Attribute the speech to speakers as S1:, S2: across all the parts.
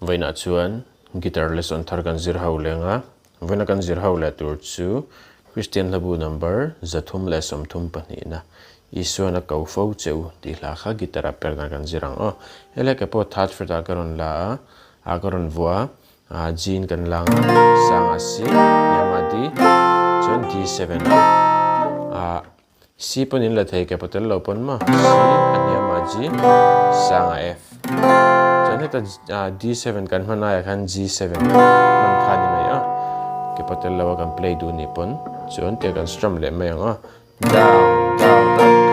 S1: Vaina chuan guitar lesson thar kan zir ho lenga vaina kan zir ho le tur chu Christian labu number zathum le somthum pani na Isuan a kau fo cheu ti hla kha guitar a Perhdan kan zirang ele ke po third fret a karon la a karon vua Gin kan lang sang a C yamadi chon D7 C ponin la thei ke potel lo pon ma C anyama G sang a F chon heta D7 kan hmana ya khan G7 man khani mai ke potel lo kan play du ni pon chon te kan strum le mai down down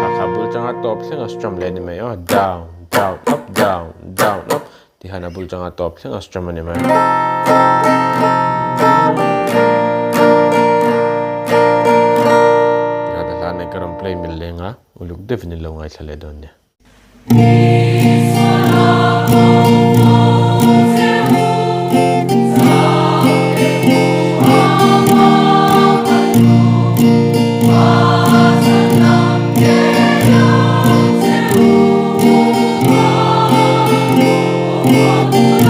S1: up kha bul changa top thlenga strum le ni mai down down up down down up ti hana bul changa top thlenga strum ni mai ti hada hana karam play mil lenga uluk definitely lo ngai thale don ne
S2: Oh